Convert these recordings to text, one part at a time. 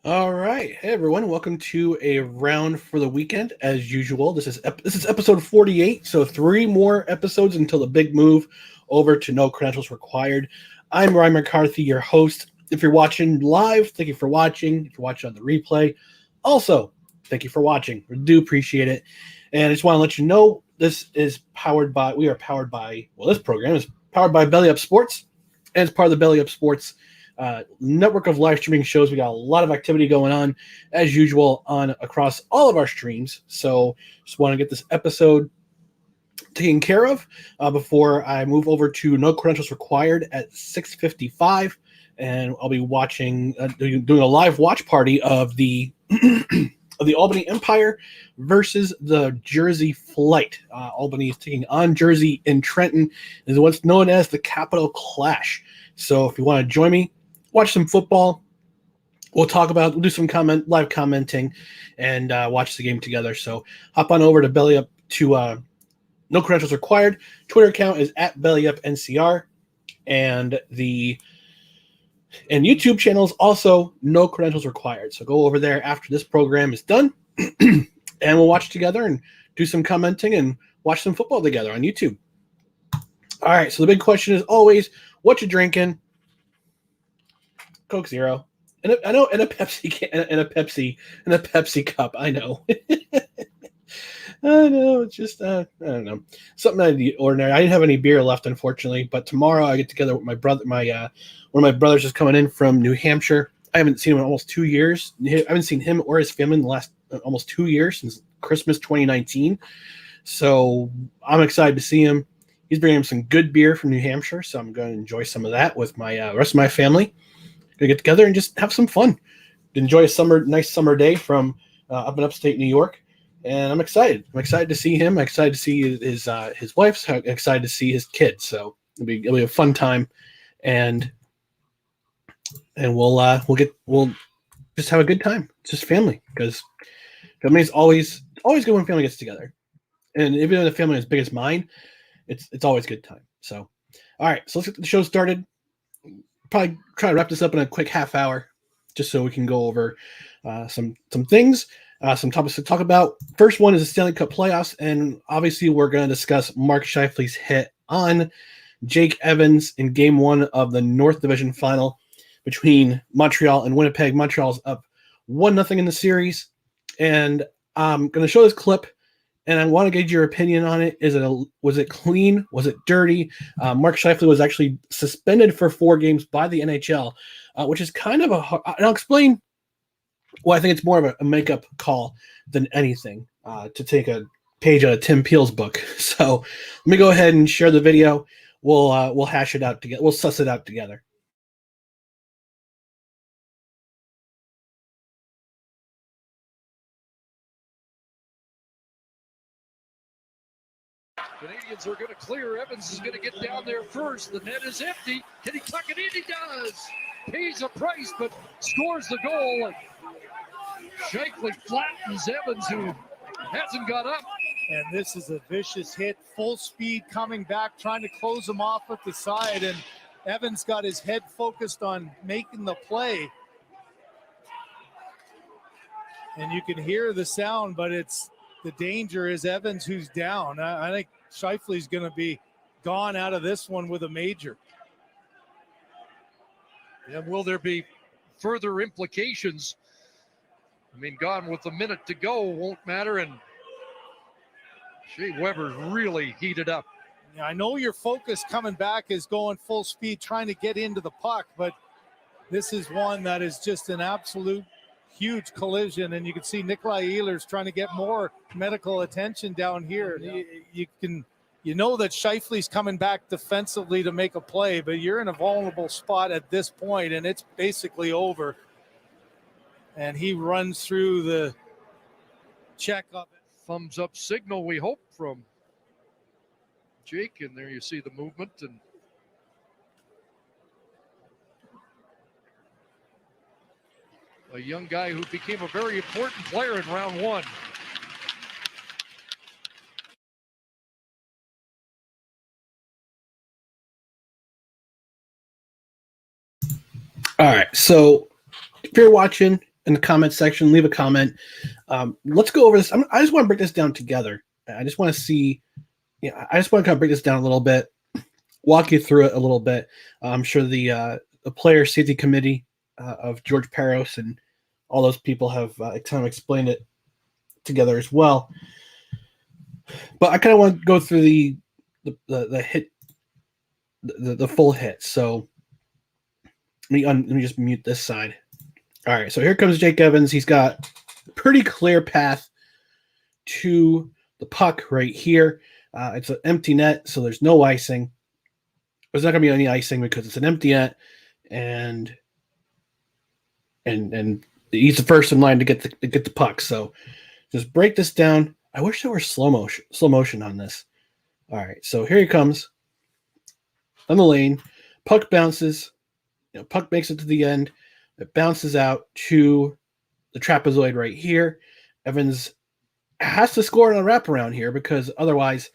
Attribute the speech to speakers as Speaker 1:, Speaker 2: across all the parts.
Speaker 1: All right, hey everyone, welcome to a round for the weekend. As usual, this is episode 48, so three more episodes until the big move over to no credentials required. I'm Ryan McCarthy, your host. If you're watching live, thank you for watching. If you're watching on the replay, also thank you for watching. We do appreciate it, and I just want to let you know we are powered by. Well, this program is powered by Belly Up Sports, and it's part of the Belly Up Sports network of live streaming shows. We got a lot of activity going on as usual on across all of our streams. So just want to get this episode taken care of before I move over to no credentials required at 6:55, and I'll be watching doing a live watch party of the of the Albany Empire versus the Jersey Flight. Albany is taking on Jersey in Trenton. Is what's known as the Capital Clash. So if you want to join me, watch some football. We'll do some live commenting, and watch the game together. So hop on over to Belly Up to no credentials required. Twitter account is at BellyUpNCR, and the YouTube channel is also no credentials required. So go over there after this program is done, and we'll watch together and do some commenting and watch some football together on YouTube. All right. So the big question is always, what you drinking? Coke Zero, and I know, and a Pepsi, and a Pepsi cup. I know. I know. It's just I don't know, something out of the ordinary. I didn't have any beer left, unfortunately. But tomorrow I get together with my brother. One of my brothers is coming in from New Hampshire. I haven't seen him in almost 2 years. I haven't seen him or his family in the last almost 2 years, since Christmas 2019. So I'm excited to see him. He's bringing him some good beer from New Hampshire, so I'm going to enjoy some of that with my rest of my family. Gonna get together and just have some fun, enjoy a nice summer day from up in upstate New York, and I'm excited. I'm excited to see him. I'm excited to see his wife. I'm excited to see his kids. So it'll be a fun time, and we'll just have a good time. It's just family, because family's always good when family gets together, and even if the family is as big as mine, it's always a good time. So, all right, so let's get the show started. Probably try to wrap this up in a quick half hour, just so we can go over some things, some topics to talk about. First one is the Stanley Cup playoffs, and obviously we're going to discuss Mark Scheifele's hit on Jake Evans in Game 1 of the North Division Final between Montreal and Winnipeg. Montreal's up 1-0 in the series, and I'm going to show this clip, and I want to get your opinion on it. Was it clean? Was it dirty? Mark Scheifele was actually suspended for 4 games by the NHL, which is kind of and I'll explain why I think it's more of a makeup call than anything, to take a page out of Tim Peel's book. So let me go ahead and share the video. We'll hash it out together. We'll suss it out together.
Speaker 2: Canadians are going to clear. Evans is going to get down there first. The net is empty. Can he tuck it in? He does. Pays a price, but scores the goal. Scheifele flattens Evans, who hasn't got up.
Speaker 3: And this is a vicious hit, full speed coming back, trying to close him off at the side. And Evans got his head focused on making the play. And you can hear the sound, but the danger is Evans who's down. I think Scheifele's going to be gone out of this one with a major.
Speaker 2: Yeah, will there be further implications? I mean, gone with a minute to go won't matter. And Weber's really heated up.
Speaker 3: Yeah, I know your focus coming back is going full speed, trying to get into the puck, but this is one that is just an absolute huge collision, and you can see Nikolai Ehlers trying to get more medical attention down here. Yeah. You know that Scheifele's coming back defensively to make a play, but you're in a vulnerable spot at this point, and it's basically over. And he runs through the checkup.
Speaker 2: Thumbs up signal, we hope, from Jake, and there you see the movement. And a young guy who became a very important player in round 1.
Speaker 1: All right, so if you're watching in the comment section. Leave a comment. Let's go over this. I just want to break this down together. I just want to see. I just want to kind of break this down a little bit, walk you through it a little bit. I'm sure the player safety committee of George Peros and all those people have kind of explained it together as well. But I kind of want to go through the hit, the full hit. So let me just mute this side. All right, so here comes Jake Evans. He's got a pretty clear path to the puck right here. It's an empty net, so there's no icing. There's not going to be any icing because it's an empty net, and he's the first in line to get the puck. So just break this down. I wish there were slow motion on this. All right, so here he comes on the lane. Puck bounces. Puck makes it to the end. It bounces out to the trapezoid right here. Evans has to score on a wraparound here because otherwise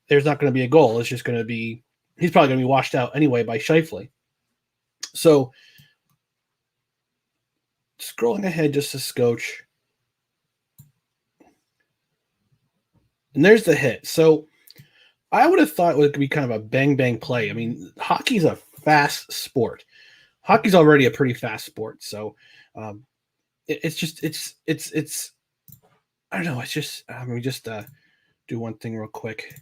Speaker 1: there's not going to be a goal. It's just going to be – he's probably going to be washed out anyway by Scheifele. So scrolling ahead just a scotch. And there's the hit. So I would have thought it would be kind of a bang-bang play. I mean, hockey's a fast sport. Hockey's already a pretty fast sport. So it's I don't know. It's just let me just do one thing real quick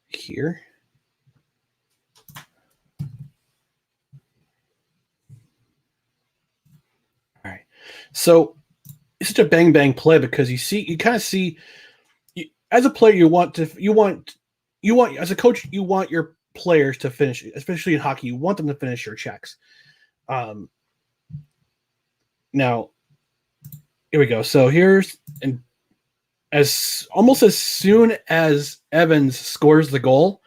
Speaker 1: here. All right. So it's such a bang bang play because you kind of see as a player you want as a coach you want your players to finish, especially in hockey. You want them to finish your checks. Now here we go. So almost as soon as Evans scores the goal,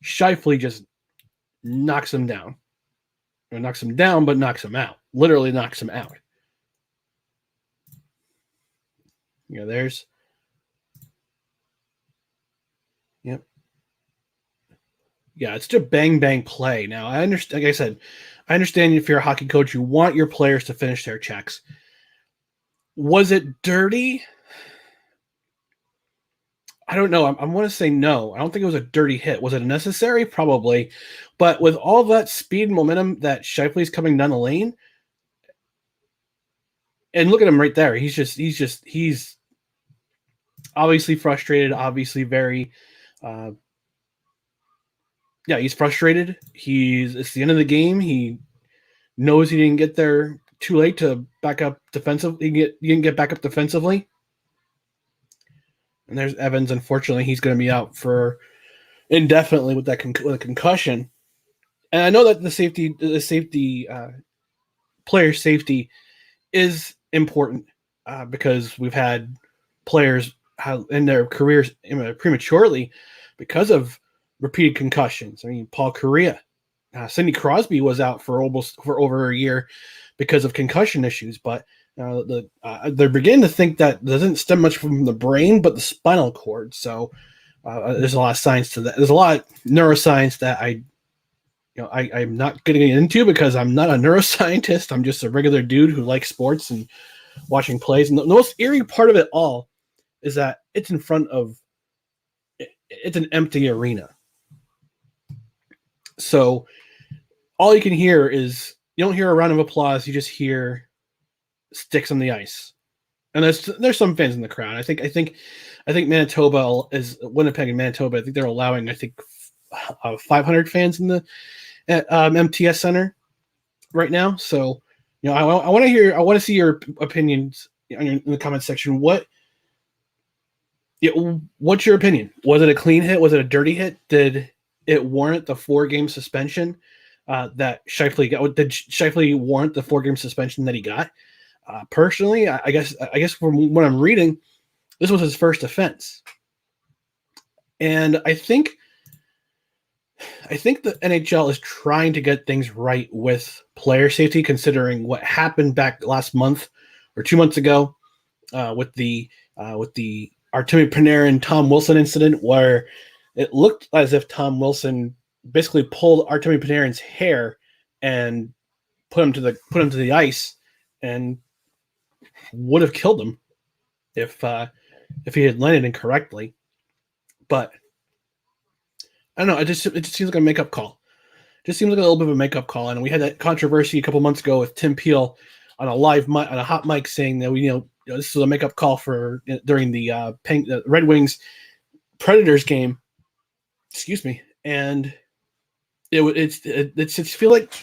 Speaker 1: Scheifele just knocks him down. Or knocks him down, but knocks him out. Literally knocks him out. There's. Yep. Yeah, it's just a bang-bang play. Now, I understand. Like I said, I understand if you're a hockey coach, you want your players to finish their checks. Was it dirty? I don't know. I want to say no. I don't think it was a dirty hit. Was it necessary? Probably. But with all that speed and momentum that Scheifele's coming down the lane, and look at him right there. He's obviously frustrated, obviously very he's frustrated. It's the end of the game. He knows he didn't get there too late to back up defensively. He didn't get back up defensively. And there's Evans. Unfortunately, he's going to be out for indefinitely with that with a concussion. And I know that player safety is important because we've had players in their careers prematurely because of repeated concussions. I mean, Paul Correa, Sidney Crosby was out for over a year because of concussion issues, but they're beginning to think that doesn't stem much from the brain, but the spinal cord. So there's a lot of science to that. There's a lot of neuroscience that I'm not getting into because I'm not a neuroscientist. I'm just a regular dude who likes sports and watching plays. And the most eerie part of it all is that it's an empty arena. So all you can hear is, you don't hear a round of applause. You just hear sticks on the ice. And there's some fans in the crowd. I think Manitoba is Winnipeg and Manitoba. I think they're allowing 500 fans in the MTS Center right now. So I want to see your opinions in the comment section. What's your opinion? Was it a clean hit? Was it a dirty hit? Did it warrant the 4-game suspension that Scheifele got? Did Scheifele warrant the 4-game suspension that he got? Personally, I guess from what I'm reading, this was his first offense, and I think the NHL is trying to get things right with player safety, considering what happened back last month or 2 months ago with the Artemi Panarin Tom Wilson incident, where it looked as if Tom Wilson basically pulled Artemi Panarin's hair and put him to the ice, and would have killed him if he had landed incorrectly. But I don't know. It just seems like a makeup call. Just seems like a little bit of a makeup call. And we had that controversy a couple months ago with Tim Peel on a hot mic saying that this is a makeup call for during the Red Wings Predators game. Excuse me. And it's feel like,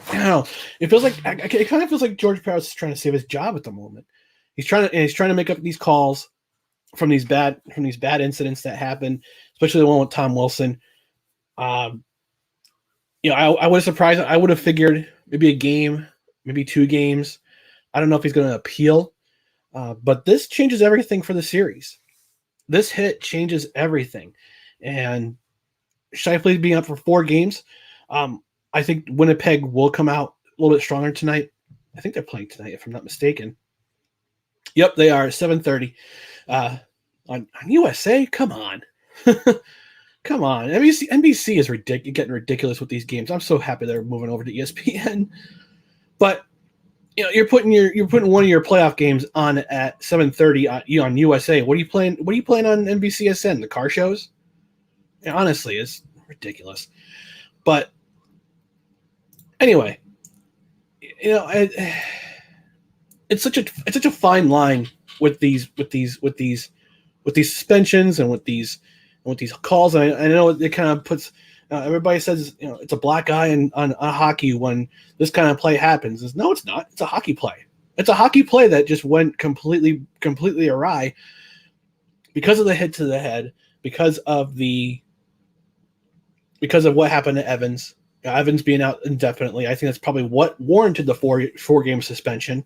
Speaker 1: I don't know. It feels like it kind of feels like George Parros is trying to save his job at the moment. He's trying to make up these calls from these bad incidents that happen, especially the one with Tom Wilson. I was surprised. I would have figured maybe a game, maybe 2 games. I don't know if he's going to appeal, but this changes everything for the series. This hit changes everything, and Scheifele being up for 4 games. I think Winnipeg will come out a little bit stronger tonight. I think they're playing tonight, if I'm not mistaken. Yep, they are 7:30 on USA. Come on. Come on. NBC is getting ridiculous with these games. I'm so happy they're moving over to ESPN. But you're putting one of your playoff games on at 7:30 on USA. What are you playing on NBCSN? The car shows? Honestly, it's ridiculous. But anyway, it's such a fine line with these suspensions and with these calls. And I know it kind of puts everybody says it's a black eye on hockey when this kind of play happens. No, it's not. It's a hockey play. It's a hockey play that just went completely awry because of the hit to the head, because of what happened to Evans. Evans being out indefinitely. I think that's probably what warranted the four game suspension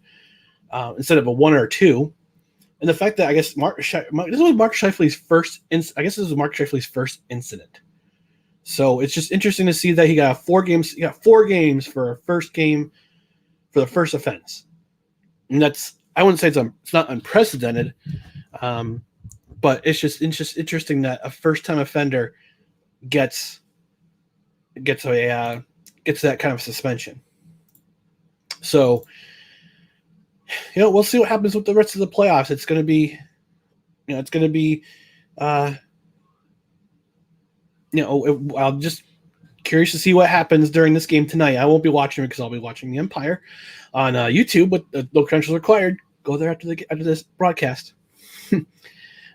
Speaker 1: instead of a 1 or 2. And the fact that I guess this was Mark Scheifele's first incident. So it's just interesting to see that he got 4 games. He got 4 games for a first game for the first offense, and I wouldn't say it's not unprecedented, but it's just interesting that a first time offender gets that kind of suspension. So, we'll see what happens with the rest of the playoffs. It's going to be, I'm just curious to see what happens during this game tonight. I won't be watching because I'll be watching the Empire on YouTube, but no credentials required. Go there after this broadcast. All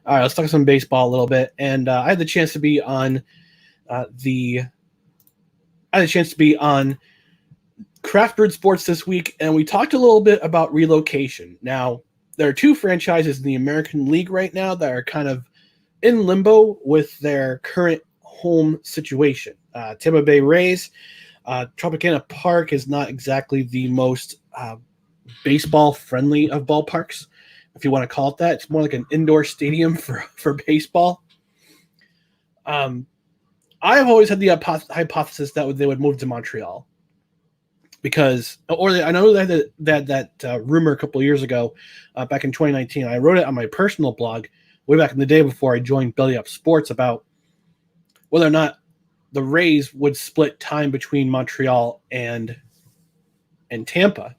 Speaker 1: right, let's talk some baseball a little bit. And I had the chance to be on Craft Brewed Sports this week, and we talked a little bit about relocation. Now, there are 2 franchises in the American League right now that are kind of in limbo with their current home situation. Tampa Bay Rays, Tropicana Park is not exactly the most baseball-friendly of ballparks, if you want to call it that. It's more like an indoor stadium for baseball. I have always had the hypothesis that they would move to Montreal. I know they had that rumor a couple of years ago, back in 2019. I wrote it on my personal blog way back in the day before I joined Belly Up Sports about whether or not the Rays would split time between Montreal and Tampa.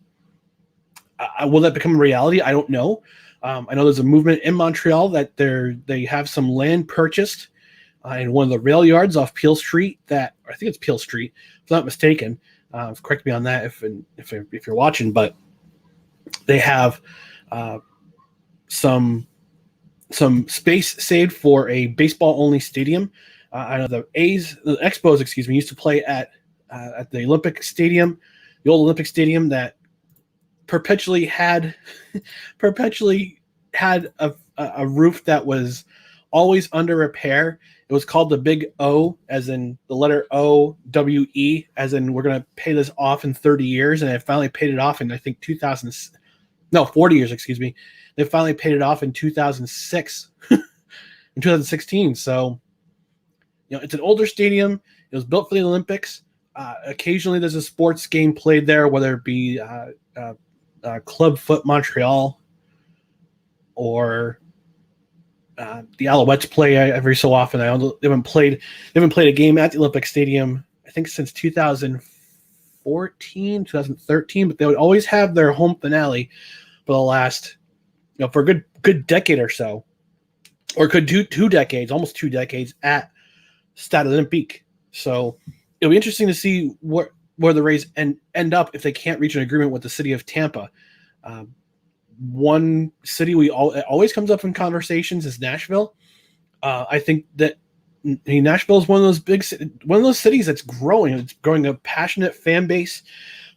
Speaker 1: Will that become a reality? I don't know. I know there's a movement in Montreal that they have some land purchased in one of the rail yards off Peel Street. I think it's Peel Street, if I'm not mistaken. Correct me on that if you're watching, but they have some space saved for a baseball-only stadium. I know the Expos, used to play at the Olympic Stadium, the old Olympic Stadium that perpetually had a roof that was always under repair. It was called the Big O, as in the letter O-W-E, as in we're going to pay this off in 30 years. And I finally paid it off in, I think, 40 years, They finally paid it off in 2006, in 2016. So, it's an older stadium. It was built for the Olympics. Occasionally there's a sports game played there, whether it be Club Foot Montreal or the Alouettes play every so often. They haven't played a game at the Olympic Stadium, I think, since 2014, 2013, but they would always have their home finale for the last for a good decade or so, or could do 2 decades, almost 2 decades at Stade Olympique. So it'll be interesting to see where the Rays end up if they can't reach an agreement with the city of Tampa. One city it always comes up in conversations is Nashville. I think that Nashville is one of those cities that's growing. It's growing a passionate fan base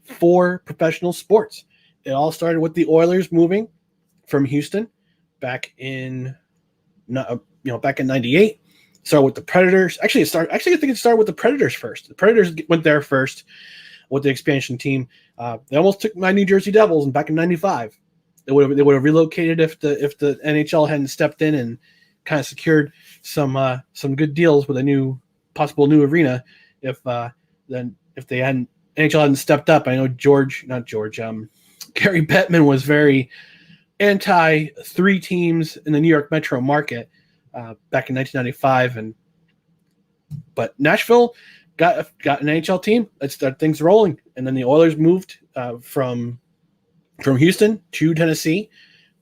Speaker 1: for professional sports. It all started with the Oilers moving from Houston back in '98. Started with the Predators. I think it started with the Predators first. The Predators went there first with the expansion team. They almost took my New Jersey Devils back in '95. They would have relocated if the NHL hadn't stepped in and kind of secured some good deals with a possible new arena. If the NHL hadn't stepped up, I know Gary Bettman was very anti 3 teams in the New York metro market back in 1995, but Nashville got an NHL team. Let's start things rolling, and then the Oilers moved from Houston to Tennessee.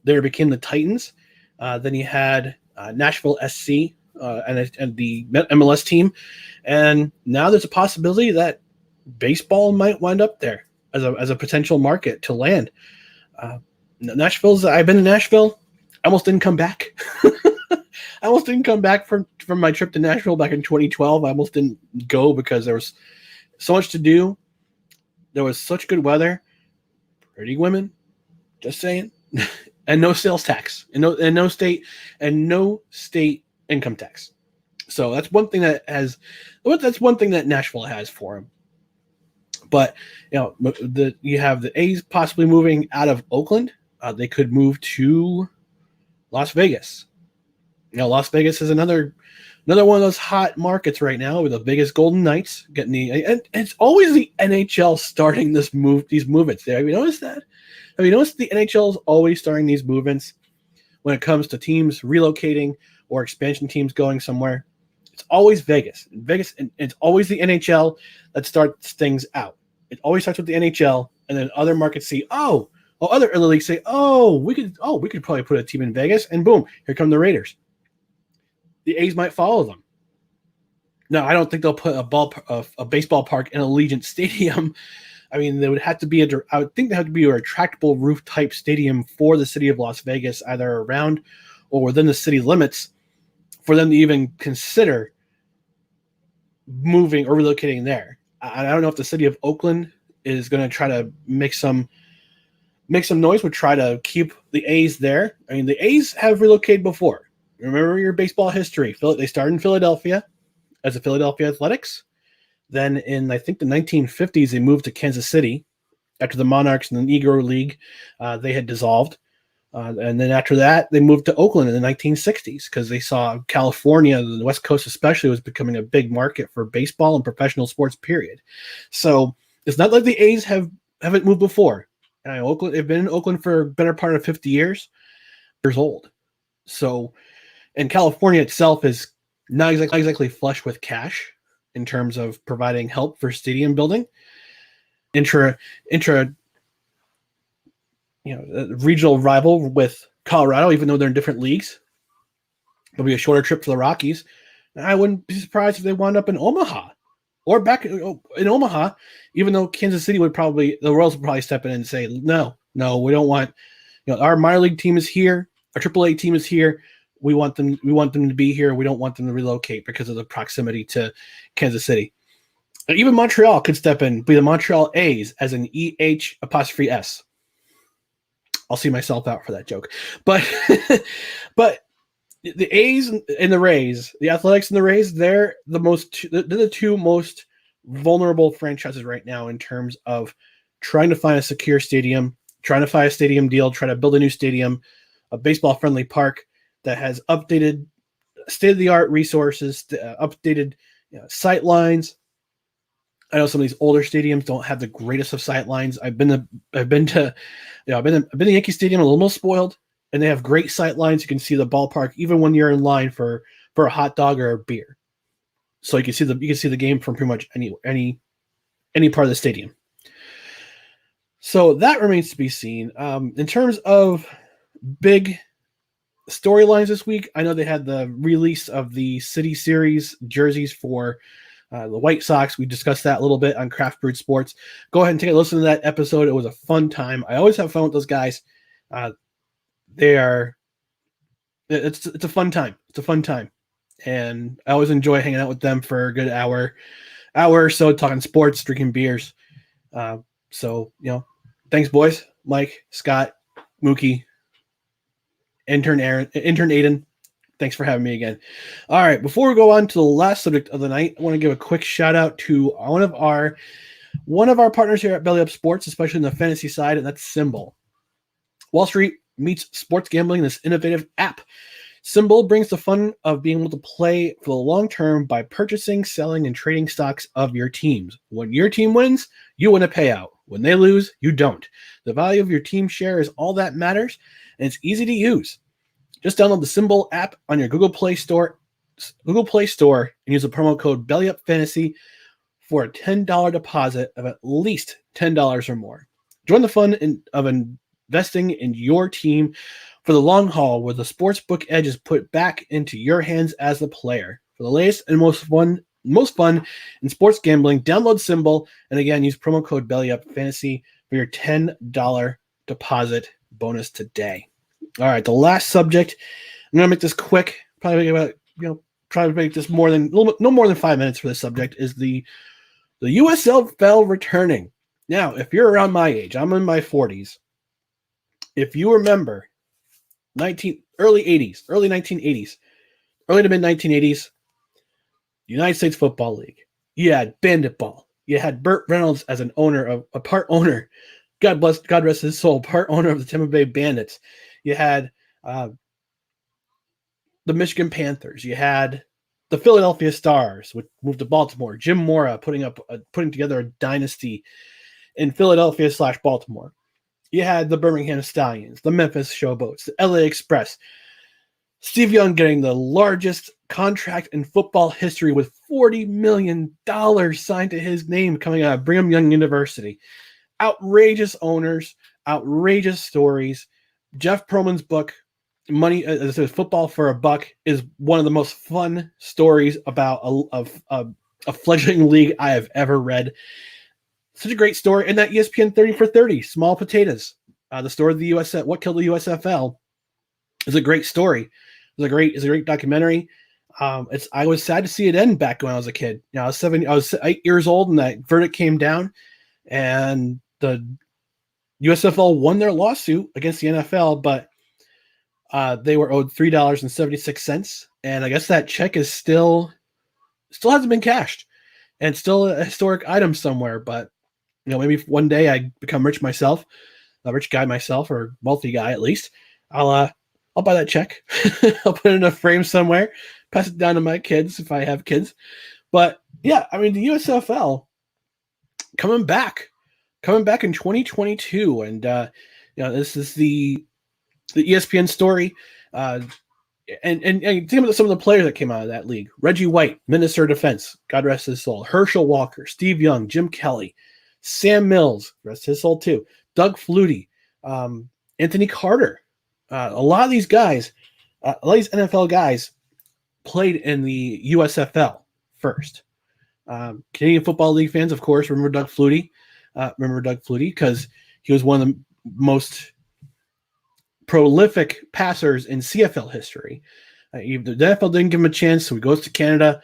Speaker 1: There became the Titans. Then you had Nashville SC and the MLS team, and now there's a possibility that baseball might wind up there as a potential market to land. I've been to Nashville. I almost didn't come back. I almost didn't come back from my trip to Nashville back in 2012. I almost didn't go because there was so much to do. There was such good weather, pretty women, just saying, and no sales tax, and no state income tax. So that's one thing that Nashville has for them. But you have the A's possibly moving out of Oakland. They could move to Las Vegas. Las Vegas is another one of those hot markets right now with the Vegas Golden Knights and it's always the NHL starting these movements. Have you noticed that? Have you noticed the NHL is always starting these movements when it comes to teams relocating or expansion teams going somewhere? It's always Vegas. And it's always the NHL that starts things out. It always starts with the NHL, and then other markets see, other leagues say, we could probably put a team in Vegas, and boom, here come the Raiders. The A's might follow them. No, I don't think they'll put a baseball park in Allegiant Stadium. I mean, I would think there had to be a retractable roof type stadium for the city of Las Vegas, either around or within the city limits, for them to even consider moving or relocating there. I don't know if the city of Oakland is going to try to make some noise, would try to keep the A's there. I mean, the A's have relocated before. Remember your baseball history. They started in Philadelphia as the Philadelphia Athletics. Then in, I think, the 1950s, they moved to Kansas City after the Monarchs and the Negro League. They had dissolved. And then after that, they moved to Oakland in the 1960s because they saw California, the West Coast especially, was becoming a big market for baseball and professional sports, period. So it's not like the A's haven't moved before. Oakland, they've been in Oakland for a better part of 50 years old. So, and California itself is not exactly flush with cash in terms of providing help for stadium building. Regional rival with Colorado, even though they're in different leagues. It'll be a shorter trip for the Rockies. And I wouldn't be surprised if they wound up in Omaha or back in Omaha, even though Kansas City the Royals would probably step in and say, no, we don't want, our minor league team is here. Our AAA team is here. We want them to be here. We don't want them to relocate because of the proximity to Kansas City. And even Montreal could step in, be the Montreal A's as an EH''S. I'll see myself out for that joke. But the A's and the Rays, the Athletics and the Rays, they're the two most vulnerable franchises right now in terms of trying to find a secure stadium, trying to find a stadium deal, trying to build a new stadium, a baseball-friendly park that has updated state-of-the-art resources, updated sight lines. I know some of these older stadiums don't have the greatest of sight lines. I've been to Yankee Stadium, a little more spoiled, and they have great sight lines. You can see the ballpark even when you're in line for a hot dog or a beer. So you can see the game from pretty much any part of the stadium. So that remains to be seen. In terms of big storylines this week. I know they had the release of the City Series jerseys for the White Sox. We discussed that a little bit on Craft Brewed Sports. Go ahead and take a listen to that episode. It was a fun time. I always have fun with those guys. It's a fun time. It's a fun time. And I always enjoy hanging out with them for a good hour or so, talking sports, drinking beers. So, thanks, boys. Mike, Scott, Mookie, intern Aiden. Thanks for having me again. All right, before we go on to the last subject of the night, I want to give a quick shout out to one of our partners here at Belly Up Sports, especially in the fantasy side, and that's Symbol. Wall Street meets sports gambling in this innovative app. Symbol brings the fun of being able to play for the long term by purchasing, selling, and trading stocks of your teams. When your team wins, you win a payout. When they lose, you don't. The value of your team share is all that matters, and it's easy to use. Just download the Symbol app on your Google Play Store, and use the promo code BellyUpFantasy for a $10 deposit of at least $10 or more. Join the fun of investing in your team for the long haul, where the sportsbook edge is put back into your hands as the player. For the latest and most fun in sports gambling, download Symbol, and again, use promo code BellyUpFantasy for your $10 deposit bonus today. All right, the last subject. I'm gonna make this quick. Probably make this no more than 5 minutes for this subject. Is the USFL returning? Now, if you're around my age, I'm in my 40s. If you remember, early 1980s, early to mid 1980s, United States Football League. You had Bandit Ball. You had Burt Reynolds as a part owner. God rest his soul, part owner of the Tampa Bay Bandits. You had the Michigan Panthers. You had the Philadelphia Stars, which moved to Baltimore. Jim Mora putting together a dynasty in Philadelphia/Baltimore. You had the Birmingham Stallions, the Memphis Showboats, the LA Express. Steve Young getting the largest contract in football history with $40 million signed to his name coming out of Brigham Young University. Outrageous owners, outrageous stories. Jeff Perlman's book, Football for a Buck, is one of the most fun stories about a fledgling league I have ever read. Such a great story. And that ESPN 30 for 30, Small Potatoes, the story of the USFL, what killed the USFL, is a great story. It's a great documentary. I was sad to see it end back when I was a kid. I was 8 years old, and that verdict came down, and the USFL won their lawsuit against the NFL, but they were owed $3.76, and I guess that check is still hasn't been cashed, and still a historic item somewhere. But maybe one day I become rich myself, a rich guy myself, or wealthy guy at least. I'll buy that check. I'll put it in a frame somewhere, pass it down to my kids if I have kids. But yeah, I mean, the USFL coming back in 2022, and this is the ESPN story. And think about some of the players that came out of that league: Reggie White, Minnesota Defense, God rest his soul; Herschel Walker, Steve Young, Jim Kelly, Sam Mills, rest his soul too; Doug Flutie, Anthony Carter. A lot of these guys, a lot of these NFL guys, played in the USFL first. Canadian Football League fans, of course, remember Doug Flutie. Because he was one of the most prolific passers in CFL history. The NFL didn't give him a chance, so he goes to Canada,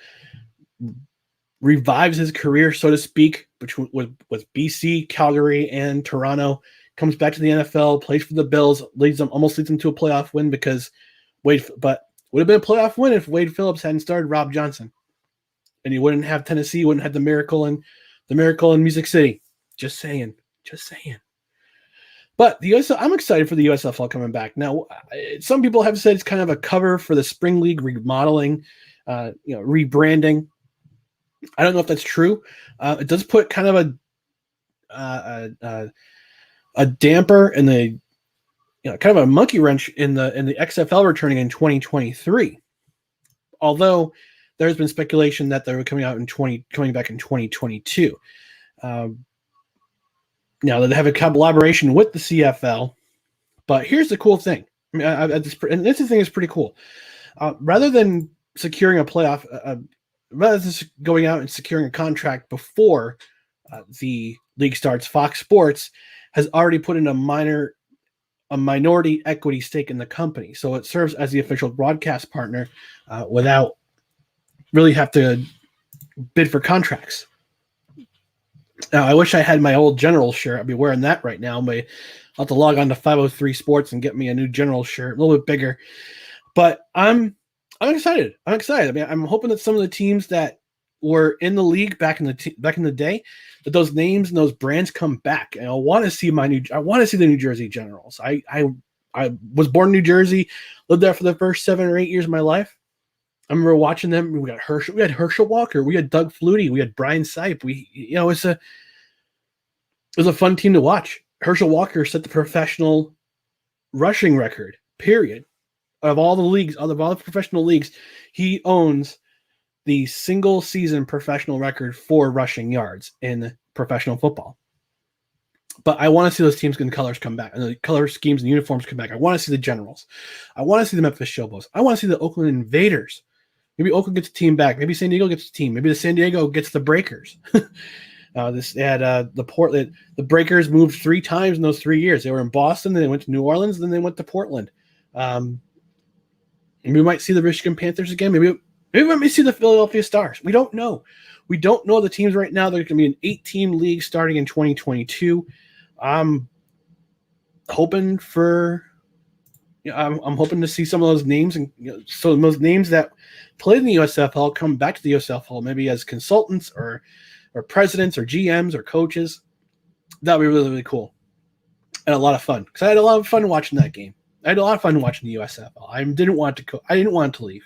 Speaker 1: revives his career, so to speak, with BC, Calgary, and Toronto. Comes back to the NFL, plays for the Bills, almost leads them to a playoff win because but would have been a playoff win if Wade Phillips hadn't started Rob Johnson, and you wouldn't have Tennessee, wouldn't have the miracle in Music City. Just saying. But I'm excited for the USFL coming back. Now, some people have said it's kind of a cover for the Spring League remodeling, rebranding. I don't know if that's true. It does put kind of a damper in the, kind of a monkey wrench in the XFL returning in 2023. Although there's been speculation that they were coming back in 2022. Now they have a collaboration with the CFL, but here's the cool thing. I mean, and this thing is pretty cool. Rather than securing a playoff, rather than going out and securing a contract before the league starts, Fox Sports has already put in a minority equity stake in the company, so it serves as the official broadcast partner without really have to bid for contracts. Now, I wish I had my old General shirt. I'd be wearing that right now, but I'll have to log on to 503 Sports and get me a new General shirt, a little bit bigger. But I'm excited. I'm excited. I mean, I'm hoping that some of the teams that were in the league back in the day, that those names and those brands come back. And I want to see the New Jersey Generals. I was born in New Jersey, lived there for the first 7 or 8 years of my life. I remember watching them. We had Herschel Walker, we had Doug Flutie, we had Brian Sipe. It was a fun team to watch. Herschel Walker set the professional rushing record, period, of all the leagues, of all the professional leagues. He owns the single season professional record for rushing yards in professional football. But I want to see those teams and colors come back, and the color schemes and uniforms come back. I want to see the Generals. I want to see the Memphis Showboats. I want to see the Oakland Invaders. Maybe Oakland gets a team back. Maybe San Diego gets a team. Maybe the San Diego gets the Breakers. They had the Portland. The Breakers moved 3 times in those 3 years. They were in Boston, then they went to New Orleans, then they went to Portland. Maybe we might see the Michigan Panthers again. Maybe we might see the Philadelphia Stars. We don't know. We don't know the teams right now. They're going to be an 8-team league starting in 2022. I'm hoping I'm hoping to see some of those names, and so those names that played in the USFL come back to the USFL, maybe as consultants or presidents or GMs or coaches. That would be really, really cool and a lot of fun, because I had a lot of fun watching that game. I had a lot of fun watching the USFL. I didn't want it to leave.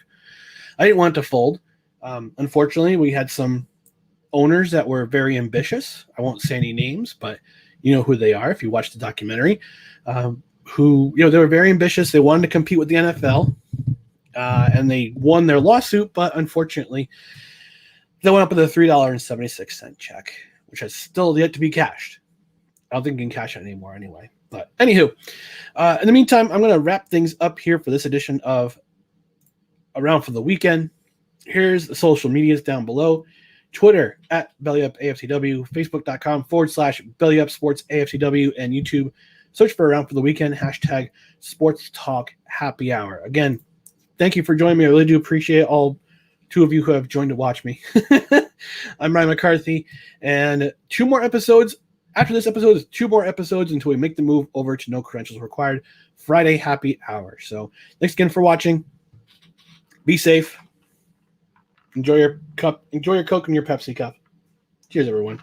Speaker 1: I didn't want it to fold. Unfortunately, we had some owners that were very ambitious. I won't say any names, but you know who they are if you watch the documentary. Who they were very ambitious. They wanted to compete with the NFL, and they won their lawsuit. But unfortunately, they went up with a $3.76 check, which has still yet to be cashed. I don't think you can cash it anymore anyway. But anywho, in the meantime, I'm going to wrap things up here for this edition of Around for the Weekend. Here's the social medias down below. Twitter at BellyUpAFTW, Facebook.com/BellyUpSportsAFTW, and YouTube. Search for Around for the Weekend, #SportsTalkHappyHour. Again, thank you for joining me. I really do appreciate all 2 of you who have joined to watch me. I'm Ryan McCarthy, and 2 more episodes. After this episode is 2 more episodes until we make the move over to No Credentials Required Friday Happy Hour. So thanks again for watching. Be safe. Enjoy your cup. Enjoy your Coke and your Pepsi cup. Cheers, everyone.